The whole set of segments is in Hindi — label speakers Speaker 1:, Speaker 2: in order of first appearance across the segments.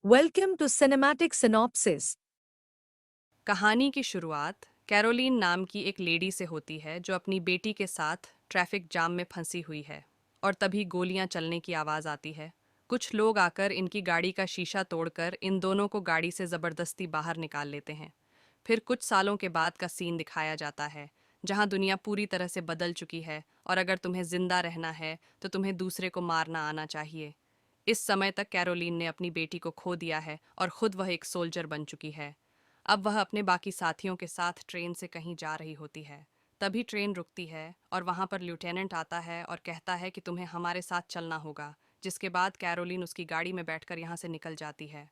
Speaker 1: Welcome to Cinematic Synopsis.
Speaker 2: कहानी की शुरुआत कैरोलीन नाम की एक लेडी से होती है जो अपनी बेटी के साथ ट्रैफिक जाम में फंसी हुई है। और तभी गोलियां चलने की आवाज़ आती है। कुछ लोग आकर इनकी गाड़ी का शीशा तोड़कर इन दोनों को गाड़ी से ज़बरदस्ती बाहर निकाल लेते हैं। फिर कुछ सालों के बाद का सीन दिखाया जाता है, जहां दुनिया पूरी तरह से बदल चुकी है और अगर तुम्हें जिंदा रहना है तो तुम्हें दूसरे को मारना आना चाहिए। इस समय तक कैरोलीन ने अपनी बेटी को खो दिया है और खुद वह एक सोल्जर बन चुकी है। अब वह अपने बाकी साथियों के साथ ट्रेन से कहीं जा रही होती है। तभी ट्रेन रुकती है और वहां पर लेफ्टिनेंट आता है और कहता है कि तुम्हें हमारे साथ चलना होगा, जिसके बाद कैरोलिन उसकी गाड़ी में बैठकर यहाँ से निकल जाती है।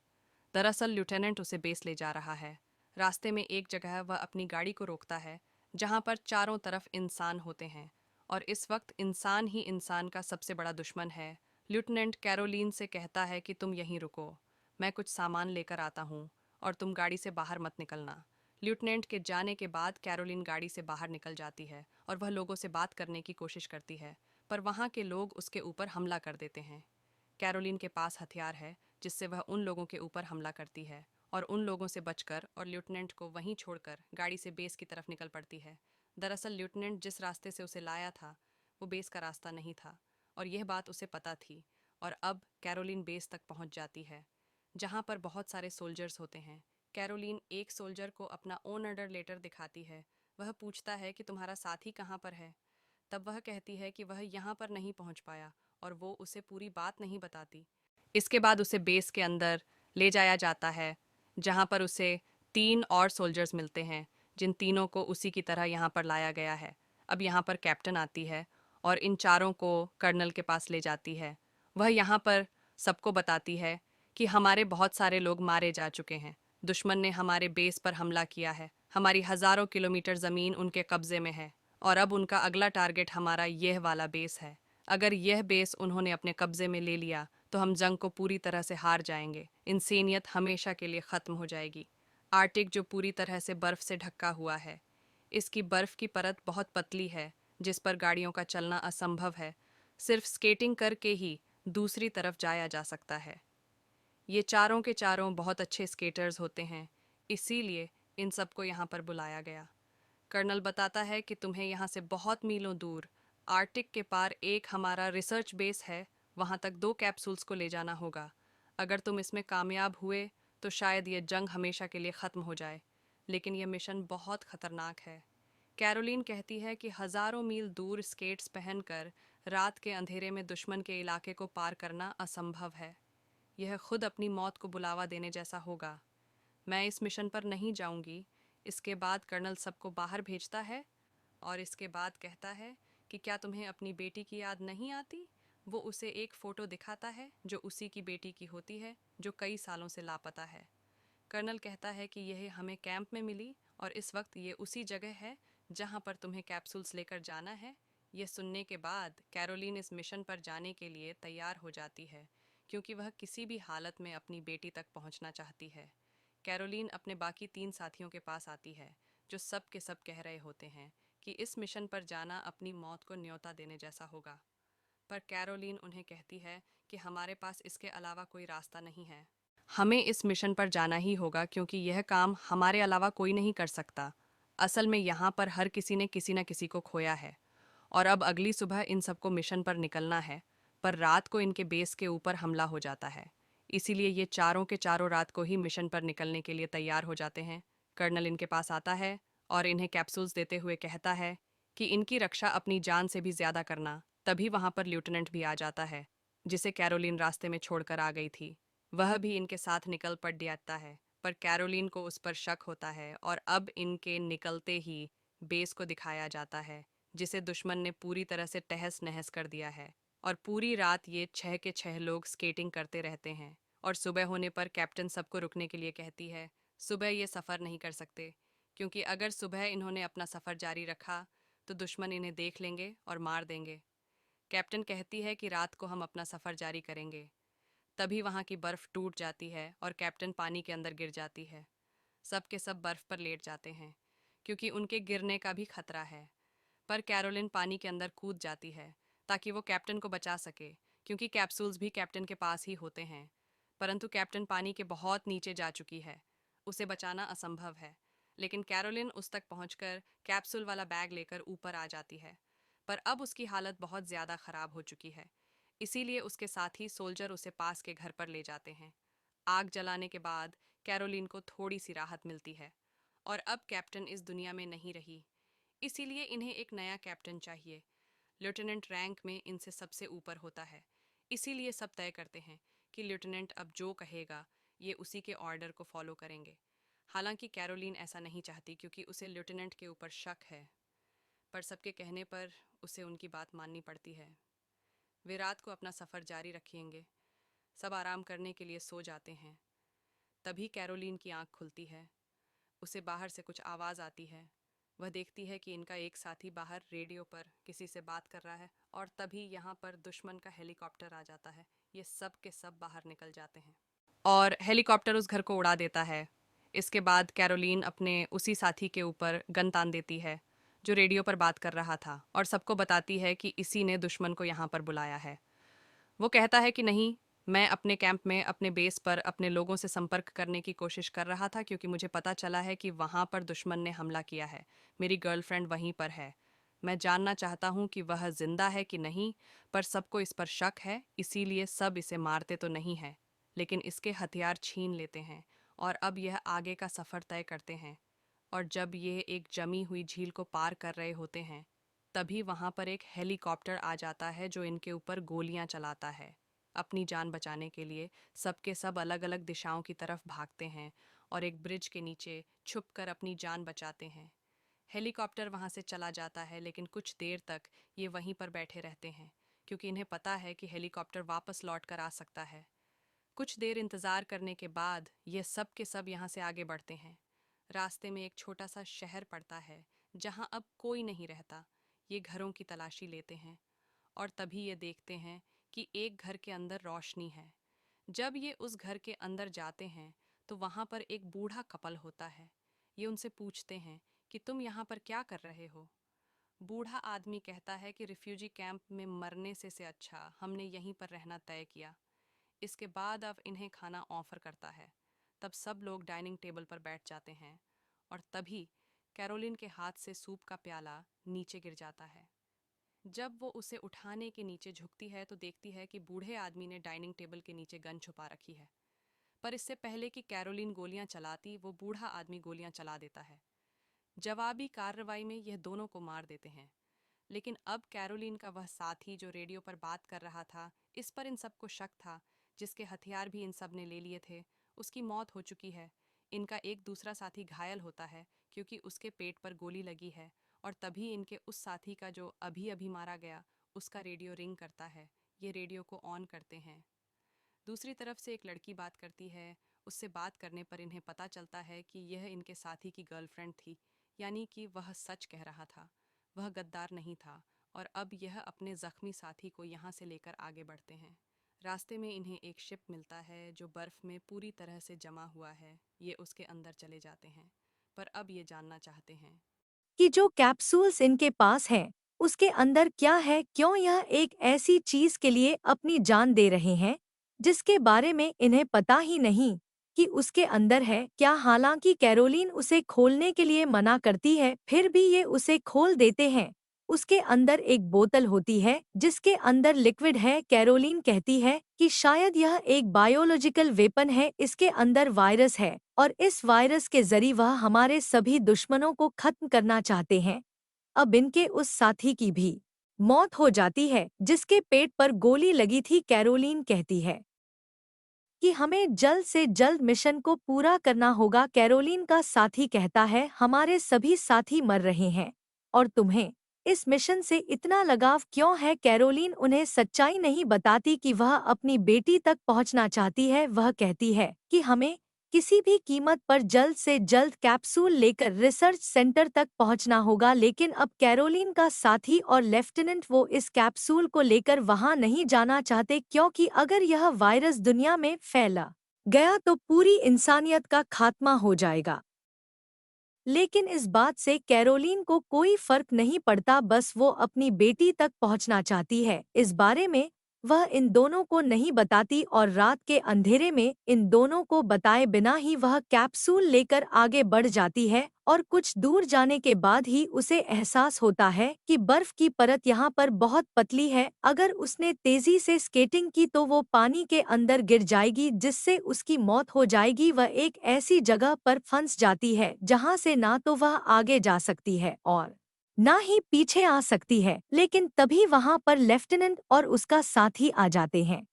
Speaker 2: दरअसल लेफ्टिनेंट उसे बेस ले जा रहा है। रास्ते में एक जगह वह अपनी गाड़ी को रोकता है, जहाँ पर चारों तरफ इंसान होते हैं और इस वक्त इंसान ही इंसान का सबसे बड़ा दुश्मन है। लेफ्टिनेंट कैरोलिन से कहता है कि तुम यहीं रुको, मैं कुछ सामान लेकर आता हूँ और तुम गाड़ी से बाहर मत निकलना। लेफ्टिनेंट के जाने के बाद कैरोलिन गाड़ी से बाहर निकल जाती है और वह लोगों से बात करने की कोशिश करती है, पर वहाँ के लोग उसके ऊपर हमला कर देते हैं। कैरोलिन के पास हथियार है, जिससे वह उन लोगों के ऊपर हमला करती है और उन लोगों से बचकर और लेफ्टिनेंट को वहीं छोड़कर गाड़ी से बेस की तरफ निकल पड़ती है। दरअसल लेफ्टिनेंट जिस रास्ते से उसे लाया था वो बेस का रास्ता नहीं था और यह बात उसे पता थी। और अब कैरोलिन बेस तक पहुंच जाती है, जहां पर बहुत सारे सोल्जर्स होते हैं। कैरोलिन एक सोल्जर को अपना ओन ऑर्डर लेटर दिखाती है। वह पूछता है कि तुम्हारा साथी कहाँ पर है। तब वह कहती है कि वह यहाँ पर नहीं पहुँच पाया और वो उसे पूरी बात नहीं बताती। इसके बाद उसे बेस के अंदर ले जाया जाता है, जहाँ पर उसे तीन और सोल्जर्स मिलते हैं, जिन तीनों को उसी की तरह यहाँ पर लाया गया है। अब यहाँ पर कैप्टन आती है और इन चारों को कर्नल के पास ले जाती है। वह यहाँ पर सबको बताती है कि हमारे बहुत सारे लोग मारे जा चुके हैं। दुश्मन ने हमारे बेस पर हमला किया है, हमारी हज़ारों किलोमीटर ज़मीन उनके कब्ज़े में है और अब उनका अगला टारगेट हमारा यह वाला बेस है। अगर यह बेस उन्होंने अपने कब्ज़े में ले लिया तो हम जंग को पूरी तरह से हार जाएंगे। इंसानियत हमेशा के लिए ख़त्म हो जाएगी। आर्टिक जो पूरी तरह से बर्फ़ से ढका हुआ है, इसकी बर्फ़ की परत बहुत पतली है, जिस पर गाड़ियों का चलना असंभव है। सिर्फ स्केटिंग करके ही दूसरी तरफ जाया जा सकता है। ये चारों के चारों बहुत अच्छे स्केटर्स होते हैं, इसीलिए इन सबको यहाँ पर बुलाया गया। कर्नल बताता है कि तुम्हें यहाँ से बहुत मीलों दूर आर्टिक के पार एक हमारा रिसर्च बेस है, वहाँ तक 2 कैप्सूल्स को ले जाना होगा। अगर तुम इसमें कामयाब हुए तो शायद ये जंग हमेशा के लिए ख़त्म हो जाए, लेकिन यह मिशन बहुत ख़तरनाक है। कैरोलिन कहती है कि हज़ारों मील दूर स्केट्स पहनकर रात के अंधेरे में दुश्मन के इलाके को पार करना असंभव है। यह खुद अपनी मौत को बुलावा देने जैसा होगा। मैं इस मिशन पर नहीं जाऊंगी। इसके बाद कर्नल सबको बाहर भेजता है और इसके बाद कहता है कि क्या तुम्हें अपनी बेटी की याद नहीं आती। वो उसे एक फ़ोटो दिखाता है जो उसी की बेटी की होती है, जो कई सालों से लापता है। कर्नल कहता है कि यह हमें कैंप में मिली और इस वक्त ये उसी जगह है जहां पर तुम्हें कैप्सूल्स लेकर जाना है। यह सुनने के बाद कैरोलिन इस मिशन पर जाने के लिए तैयार हो जाती है, क्योंकि वह किसी भी हालत में अपनी बेटी तक पहुंचना चाहती है। कैरोलिन अपने बाकी 3 साथियों के पास आती है, जो सब के सब कह रहे होते हैं कि इस मिशन पर जाना अपनी मौत को न्योता देने जैसा होगा। पर कैरोलिन उन्हें कहती है कि हमारे पास इसके अलावा कोई रास्ता नहीं है। हमें इस मिशन पर जाना ही होगा, क्योंकि यह काम हमारे अलावा कोई नहीं कर सकता। असल में यहाँ पर हर किसी ने किसी न किसी को खोया है और अब अगली सुबह इन सबको मिशन पर निकलना है। पर रात को इनके बेस के ऊपर हमला हो जाता है, इसीलिए ये चारों के चारों रात को ही मिशन पर निकलने के लिए तैयार हो जाते हैं। कर्नल इनके पास आता है और इन्हें कैप्सूल्स देते हुए कहता है कि इनकी रक्षा अपनी जान से भी ज़्यादा करना। तभी वहाँ पर लेफ्टिनेंट भी आ जाता है, जिसे कैरोलिन रास्ते में छोड़कर आ गई थी। वह भी इनके साथ निकल पड़ जाता है, पर कैरोलिन को उस पर शक होता है और अब इनके निकलते ही बेस को दिखाया जाता है, जिसे दुश्मन ने पूरी तरह से तहस नहस कर दिया है। और पूरी रात ये 6 के 6 लोग स्केटिंग करते रहते हैं और सुबह होने पर कैप्टन सबको रुकने के लिए कहती है। सुबह ये सफ़र नहीं कर सकते, क्योंकि अगर सुबह इन्होंने अपना सफ़र जारी रखा तो दुश्मन इन्हें देख लेंगे और मार देंगे। कैप्टन कहती है कि रात को हम अपना सफ़र जारी करेंगे। तभी वहाँ की बर्फ़ टूट जाती है और कैप्टन पानी के अंदर गिर जाती है। सब के सब बर्फ़ पर लेट जाते हैं, क्योंकि उनके गिरने का भी खतरा है। पर कैरोलिन पानी के अंदर कूद जाती है ताकि वो कैप्टन को बचा सके, क्योंकि कैप्सूल्स भी कैप्टन के पास ही होते हैं। परंतु कैप्टन पानी के बहुत नीचे जा चुकी है। उसे बचाना असंभव है, लेकिन कैरोलिन उस तक पहुंचकर कैप्सूल वाला बैग लेकर ऊपर आ जाती है। पर अब उसकी हालत बहुत ज़्यादा ख़राब हो चुकी है, इसीलिए उसके साथी सोल्जर उसे पास के घर पर ले जाते हैं। आग जलाने के बाद कैरोलिन को थोड़ी सी राहत मिलती है और अब कैप्टन इस दुनिया में नहीं रही, इसीलिए इन्हें एक नया कैप्टन चाहिए। लेफ्टिनेंट रैंक में इनसे सबसे ऊपर होता है, इसीलिए सब तय करते हैं कि लेफ्टिनेंट अब जो कहेगा ये उसी के ऑर्डर को फॉलो करेंगे। हालांकि कैरोलिन ऐसा नहीं चाहती क्योंकि उसे लेफ्टिनेंट के ऊपर शक है, पर सबके कहने पर उसे उनकी बात माननी पड़ती है। वे रात को अपना सफ़र जारी रखेंगे। सब आराम करने के लिए सो जाते हैं। तभी कैरोलिन की आंख खुलती है। उसे बाहर से कुछ आवाज़ आती है। वह देखती है कि इनका एक साथी बाहर रेडियो पर किसी से बात कर रहा है और तभी यहाँ पर दुश्मन का हेलीकॉप्टर आ जाता है। ये सब के सब बाहर निकल जाते हैं और हेलीकॉप्टर उस घर को उड़ा देता है। इसके बाद कैरोलिन अपने उसी साथी के ऊपर गन तान देती है जो रेडियो पर बात कर रहा था और सबको बताती है कि इसी ने दुश्मन को यहाँ पर बुलाया है। वो कहता है कि नहीं, मैं अपने कैंप में अपने बेस पर अपने लोगों से संपर्क करने की कोशिश कर रहा था क्योंकि मुझे पता चला है कि वहाँ पर दुश्मन ने हमला किया है। मेरी गर्लफ्रेंड वहीं पर है। मैं जानना चाहता हूँ कि वह जिंदा है कि नहीं, पर सबको इस पर शक है, इसीलिए सब इसे मारते तो नहीं हैं, लेकिन इसके हथियार छीन लेते हैं और अब यह आगे का सफ़र तय करते हैं। और जब ये एक जमी हुई झील को पार कर रहे होते हैं, तभी वहां पर एक हेलीकॉप्टर आ जाता है जो इनके ऊपर गोलियां चलाता है। अपनी जान बचाने के लिए सबके सब अलग अलग दिशाओं की तरफ भागते हैं और एक ब्रिज के नीचे छुपकर अपनी जान बचाते हैं। हेलीकॉप्टर वहां से चला जाता है, लेकिन कुछ देर तक ये वहीं पर बैठे रहते हैं क्योंकि इन्हें पता है कि हेलीकॉप्टर वापस लौट कर आ सकता है। कुछ देर इंतज़ार करने के बाद ये सब के सब यहाँ से आगे बढ़ते हैं। रास्ते में एक छोटा सा शहर पड़ता है जहाँ अब कोई नहीं रहता। ये घरों की तलाशी लेते हैं और तभी ये देखते हैं कि एक घर के अंदर रोशनी है। जब ये उस घर के अंदर जाते हैं तो वहाँ पर एक बूढ़ा कपल होता है। ये उनसे पूछते हैं कि तुम यहाँ पर क्या कर रहे हो। बूढ़ा आदमी कहता है कि रिफ्यूजी कैंप में मरने से अच्छा हमने यहीं पर रहना तय किया। इसके बाद अब इन्हें खाना ऑफर करता है। तब सब लोग डाइनिंग टेबल पर बैठ जाते हैं और तभी कैरोलिन के हाथ से सूप का प्याला नीचे गिर जाता है। जब वो उसे उठाने के नीचे झुकती है तो देखती है कि बूढ़े आदमी ने डाइनिंग टेबल के नीचे गन छुपा रखी है। पर इससे पहले कि कैरोलिन गोलियां चलाती, वो बूढ़ा आदमी गोलियां चला देता है। जवाबी कार्रवाई में यह दोनों को मार देते हैं। लेकिन अब कैरोलिन का वह साथी जो रेडियो पर बात कर रहा था, इस पर इन सबको शक था, जिसके हथियार भी इन सब ने ले लिए थे, उसकी मौत हो चुकी है। इनका एक दूसरा साथी घायल होता है क्योंकि उसके पेट पर गोली लगी है और तभी इनके उस साथी का जो अभी अभी मारा गया, उसका रेडियो रिंग करता है। ये रेडियो को ऑन करते हैं। दूसरी तरफ से एक लड़की बात करती है। उससे बात करने पर इन्हें पता चलता है कि यह इनके साथी की गर्लफ्रेंड थी, यानी कि वह सच कह रहा था। वह गद्दार नहीं था और अब यह अपने जख्मी साथी को यहाँ से लेकर आगे बढ़ते हैं। रास्ते में इन्हें एक शिप मिलता है जो बर्फ में पूरी तरह से जमा हुआ है। ये उसके अंदर चले जाते हैं, पर अब ये जानना चाहते हैं
Speaker 1: कि जो कैप्सूल्स इनके पास हैं, उसके अंदर क्या है, क्यों यह एक ऐसी चीज के लिए अपनी जान दे रहे हैं जिसके बारे में इन्हें पता ही नहीं कि उसके अंदर है क्या। हालांकि कैरोलिन उसे खोलने के लिए मना करती है, फिर भी ये उसे खोल देते हैं। उसके अंदर एक बोतल होती है जिसके अंदर लिक्विड है। कैरोलिन कहती है कि शायद यह एक बायोलॉजिकल वेपन है, इसके अंदर वायरस है और इस वायरस के जरिए वह हमारे सभी दुश्मनों को खत्म करना चाहते हैं। अब इनके उस साथी की भी मौत हो जाती है जिसके पेट पर गोली लगी थी। कैरोलिन कहती है कि हमें जल्द से जल्द मिशन को पूरा करना होगा। कैरोलिन का साथी कहता है हमारे सभी साथी मर रहे हैं और तुम्हें इस मिशन से इतना लगाव क्यों है। कैरोलिन उन्हें सच्चाई नहीं बताती कि वह अपनी बेटी तक पहुंचना चाहती है। वह कहती है कि हमें किसी भी कीमत पर जल्द से जल्द कैप्सूल लेकर रिसर्च सेंटर तक पहुंचना होगा। लेकिन अब कैरोलिन का साथी और लेफ्टिनेंट वो इस कैप्सूल को लेकर वहां नहीं जाना चाहते क्योंकि अगर यह वायरस दुनिया में फैला गया तो पूरी इंसानियत का खात्मा हो जाएगा। लेकिन इस बात से कैरोलिन को कोई फर्क नहीं पड़ता, बस वो अपनी बेटी तक पहुंचना चाहती है। इस बारे में वह इन दोनों को नहीं बताती और रात के अंधेरे में इन दोनों को बताए बिना ही वह कैप्सूल लेकर आगे बढ़ जाती है और कुछ दूर जाने के बाद ही उसे एहसास होता है कि बर्फ की परत यहाँ पर बहुत पतली है। अगर उसने तेजी से स्केटिंग की तो वो पानी के अंदर गिर जाएगी जिससे उसकी मौत हो जाएगी। वह एक ऐसी जगह पर फंस जाती है जहाँ से ना तो वह आगे जा सकती है और ना ही पीछे आ सकती है। लेकिन तभी वहां पर लेफ्टिनेंट और उसका साथी आ जाते हैं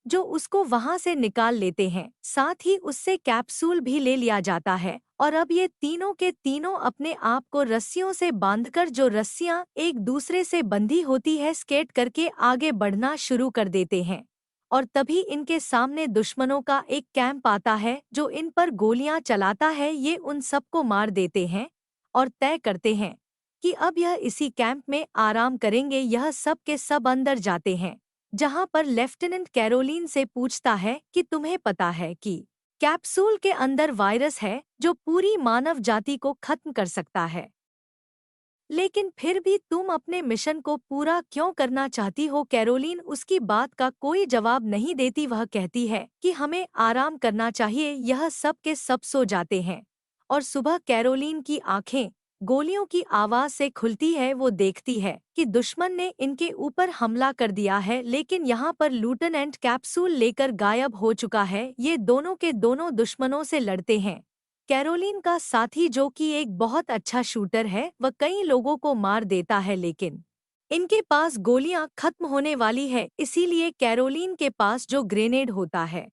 Speaker 1: जो उसको वहां से निकाल लेते हैं। साथ ही उससे कैप्सूल भी ले लिया जाता है और अब ये तीनों के तीनों अपने आप को रस्सियों से बांधकर, जो रस्सियां एक दूसरे से बंधी होती है, स्केट करके आगे बढ़ना शुरू कर देते हैं। और तभी इनके सामने दुश्मनों का एक कैंप आता है जो इन पर गोलियां चलाता है। ये उन सबको मार देते हैं और तय करते हैं कि अब यह इसी कैंप में आराम करेंगे। यह सब के सब अंदर जाते हैं जहां पर लेफ्टिनेंट कैरोलीन से पूछता है कि तुम्हें पता है कि कैप्सूल के अंदर वायरस है जो पूरी मानव जाति को खत्म कर सकता है, लेकिन फिर भी तुम अपने मिशन को पूरा क्यों करना चाहती हो? कैरोलीन उसकी बात का कोई जवाब नहीं देती। वह कहती है कि हमें आराम करना चाहिए। यह सब के सब सो जाते हैं और सुबह कैरोलीन की आंखें गोलियों की आवाज से खुलती है। वो देखती है कि दुश्मन ने इनके ऊपर हमला कर दिया है, लेकिन यहाँ पर लूटेनेंट कैप्सूल लेकर गायब हो चुका है। ये दोनों के दोनों दुश्मनों से लड़ते हैं। कैरोलीन का साथी, जो कि एक बहुत अच्छा शूटर है, वह कई लोगों को मार देता है, लेकिन इनके पास गोलियां खत्म होने वाली है। इसीलिए कैरोलीन के पास जो ग्रेनेड होता है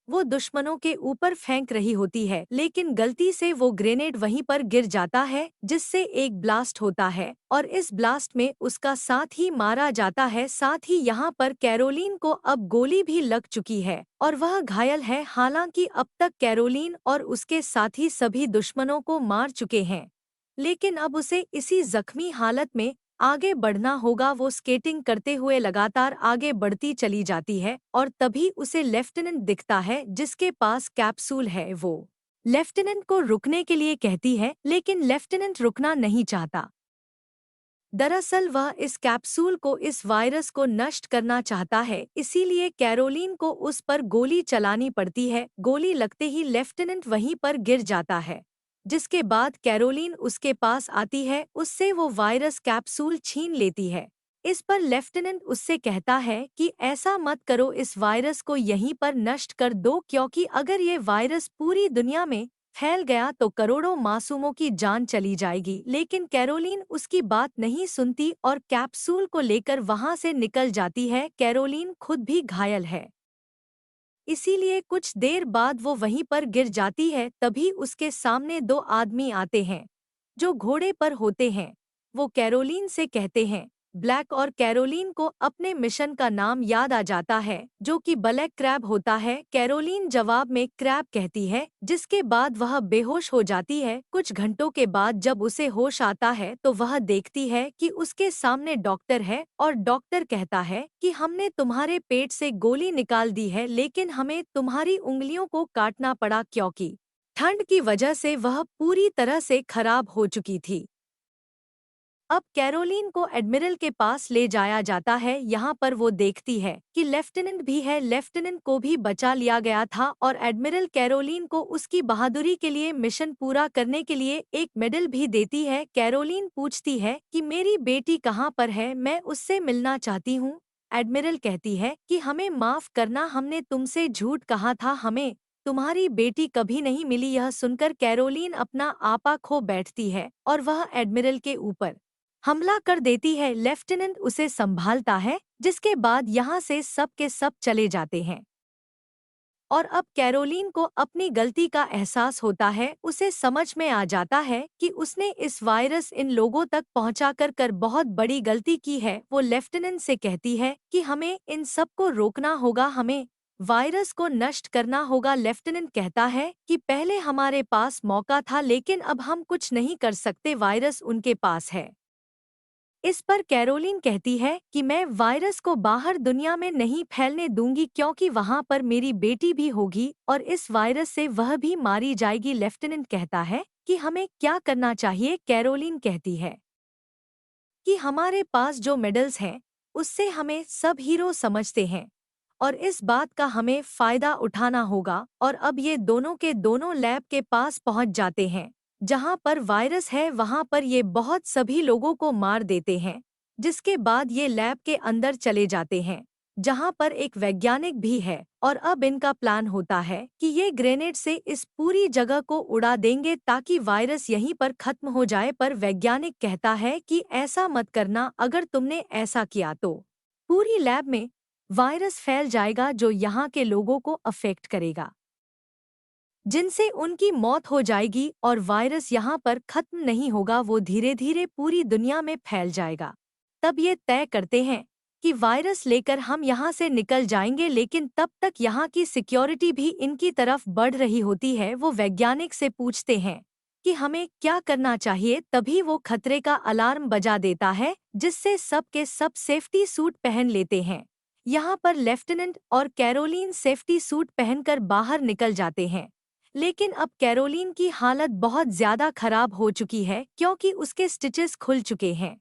Speaker 1: वो दुश्मनों के ऊपर फेंक रही होती है, लेकिन गलती से वो ग्रेनेड वहीं पर गिर जाता है जिससे एक ब्लास्ट होता है और इस ब्लास्ट में उसका साथ ही मारा जाता है। साथ ही यहाँ पर कैरोलीन को अब गोली भी लग चुकी है और वह घायल है। हालांकि अब तक कैरोलीन और उसके साथी सभी दुश्मनों को मार चुके हैं, लेकिन अब उसे इसी जख्मी हालत में आगे बढ़ना होगा। वो स्केटिंग करते हुए लगातार आगे बढ़ती चली जाती है और तभी उसे लेफ्टिनेंट दिखता है जिसके पास कैप्सूल है। वो लेफ्टिनेंट को रुकने के लिए कहती है, लेकिन लेफ्टिनेंट रुकना नहीं चाहता। दरअसल वह इस कैप्सूल को, इस वायरस को नष्ट करना चाहता है, इसीलिए कैरोलीन को उस पर गोली चलानी पड़ती है। गोली लगते ही लेफ्टिनेंट वहीं पर गिर जाता है, जिसके बाद कैरोलीन उसके पास आती है, उससे वो वायरस कैप्सूल छीन लेती है। इस पर लेफ्टिनेंट उससे कहता है कि ऐसा मत करो, इस वायरस को यहीं पर नष्ट कर दो, क्योंकि अगर ये वायरस पूरी दुनिया में फैल गया तो करोड़ों मासूमों की जान चली जाएगी। लेकिन कैरोलीन उसकी बात नहीं सुनती और कैप्सूल को लेकर वहां से निकल जाती है। कैरोलीन खुद भी घायल है, इसीलिए कुछ देर बाद वो वहीं पर गिर जाती है। तभी उसके सामने दो आदमी आते हैं जो घोड़े पर होते हैं। वो कैरोलीन से कहते हैं, ब्लैक, और कैरोलीन को अपने मिशन का नाम याद आ जाता है जो कि ब्लैक क्रैब होता है। कैरोलीन जवाब में क्रैब कहती है, जिसके बाद वह बेहोश हो जाती है। कुछ घंटों के बाद जब उसे होश आता है तो वह देखती है कि उसके सामने डॉक्टर है और डॉक्टर कहता है कि हमने तुम्हारे पेट से गोली निकाल दी है, लेकिन हमें तुम्हारी उंगलियों को काटना पड़ा क्योंकि ठंड की वजह से वह पूरी तरह से खराब हो चुकी थी। अब कैरोलीन को एडमिरल के पास ले जाया जाता है। यहाँ पर वो देखती है कि लेफ्टिनेंट भी है। लेफ्टिनेंट को भी बचा लिया गया था और एडमिरल कैरोलीन को उसकी बहादुरी के लिए, मिशन पूरा करने के लिए एक मेडल भी देती है। कैरोलीन पूछती है कि मेरी बेटी कहाँ पर है, मैं उससे मिलना चाहती हूँ। एडमिरल कहती है कि हमें माफ करना, हमने तुमसे झूठ कहा था, हमें तुम्हारी बेटी कभी नहीं मिली। यह सुनकर कैरोलीन अपना आपा खो बैठती है और वह एडमिरल के ऊपर हमला कर देती है। लेफ्टिनेंट उसे संभालता है, जिसके बाद यहाँ से सब के सब चले जाते हैं और अब कैरोलीन को अपनी गलती का एहसास होता है। उसे समझ में आ जाता है कि उसने इस वायरस इन लोगों तक पहुंचा कर बहुत बड़ी गलती की है। वो लेफ्टिनेंट से कहती है कि हमें इन सबको रोकना होगा, हमें वायरस को नष्ट करना होगा। लेफ्टिनेंट कहता है कि पहले हमारे पास मौका था, लेकिन अब हम कुछ नहीं कर सकते, वायरस उनके पास है। इस पर कैरोलीन कहती है कि मैं वायरस को बाहर दुनिया में नहीं फैलने दूंगी, क्योंकि वहां पर मेरी बेटी भी होगी और इस वायरस से वह भी मारी जाएगी। लेफ्टिनेंट कहता है कि हमें क्या करना चाहिए। कैरोलीन कहती है कि हमारे पास जो मेडल्स हैं उससे हमें सब हीरो समझते हैं और इस बात का हमें फायदा उठाना होगा। और अब ये दोनों के दोनों लैब के पास पहुंच जाते हैं। जहां पर वायरस है वहां पर ये बहुत सभी लोगों को मार देते हैं। जिसके बाद ये लैब के अंदर चले जाते हैं जहां पर एक वैज्ञानिक भी है। और अब इनका प्लान होता है कि ये ग्रेनेड से इस पूरी जगह को उड़ा देंगे ताकि वायरस यहीं पर खत्म हो जाए। पर वैज्ञानिक कहता है कि ऐसा मत करना, अगर तुमने ऐसा किया तो पूरी लैब में वायरस फैल जाएगा जो यहाँ के लोगों को अफेक्ट करेगा, जिनसे उनकी मौत हो जाएगी। और वायरस यहाँ पर खत्म नहीं होगा, वो धीरे धीरे पूरी दुनिया में फैल जाएगा। तब ये तय करते हैं कि वायरस लेकर हम यहाँ से निकल जाएंगे, लेकिन तब तक यहाँ की सिक्योरिटी भी इनकी तरफ बढ़ रही होती है। वो वैज्ञानिक से पूछते हैं कि हमें क्या करना चाहिए। तभी वो खतरे का अलार्म बजा देता है जिससे सब के सब सेफ्टी सूट पहन लेते हैं। यहाँ पर लेफ्टिनेंट और कैरोलीन सेफ्टी सूट पहनकर बाहर निकल जाते हैं। लेकिन अब कैरोलीन की हालत बहुत ज्यादा खराब हो चुकी है क्योंकि उसके स्टिचेस खुल चुके हैं।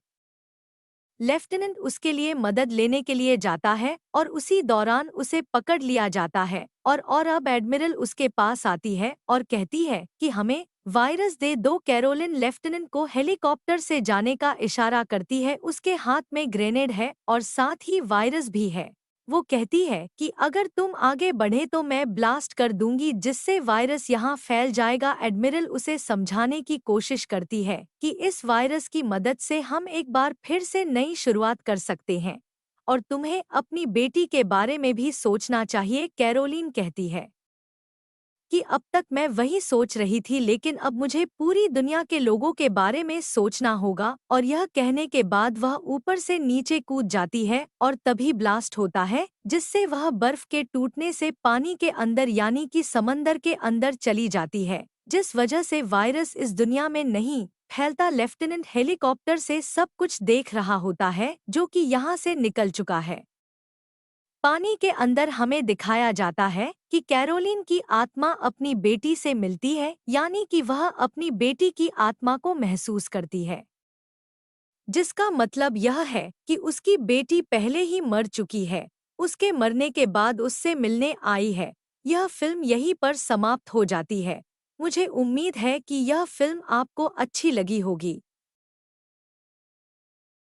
Speaker 1: लेफ्टिनेंट उसके लिए मदद लेने के लिए जाता है और उसी दौरान उसे पकड़ लिया जाता है। और अब एडमिरल उसके पास आती है और कहती है कि हमें वायरस दे दो। कैरोलिन लेफ्टिनेंट को हेलीकॉप्टर से जाने का इशारा करती है। उसके हाथ में ग्रेनेड है और साथ ही वायरस भी है। वो कहती है कि अगर तुम आगे बढ़े तो मैं ब्लास्ट कर दूंगी जिससे वायरस यहाँ फैल जाएगा। एडमिरल उसे समझाने की कोशिश करती है कि इस वायरस की मदद से हम एक बार फिर से नई शुरुआत कर सकते हैं और तुम्हें अपनी बेटी के बारे में भी सोचना चाहिए। कैरोलीन कहती है कि अब तक मैं वही सोच रही थी, लेकिन अब मुझे पूरी दुनिया के लोगों के बारे में सोचना होगा। और यह कहने के बाद वह ऊपर से नीचे कूद जाती है और तभी ब्लास्ट होता है जिससे वह बर्फ के टूटने से पानी के अंदर यानी कि समंदर के अंदर चली जाती है, जिस वजह से वायरस इस दुनिया में नहीं फैलता। लेफ्टिनेंट हेलीकॉप्टर से सब कुछ देख रहा होता है जो कि यहाँ से निकल चुका है। पानी के अंदर हमें दिखाया जाता है कि कैरोलीन की आत्मा अपनी बेटी से मिलती है, यानी कि वह अपनी बेटी की आत्मा को महसूस करती है, जिसका मतलब यह है कि उसकी बेटी पहले ही मर चुकी है, उसके मरने के बाद उससे मिलने आई है। यह फिल्म यहीं पर समाप्त हो जाती है। मुझे उम्मीद है कि यह फिल्म आपको अच्छी लगी होगी।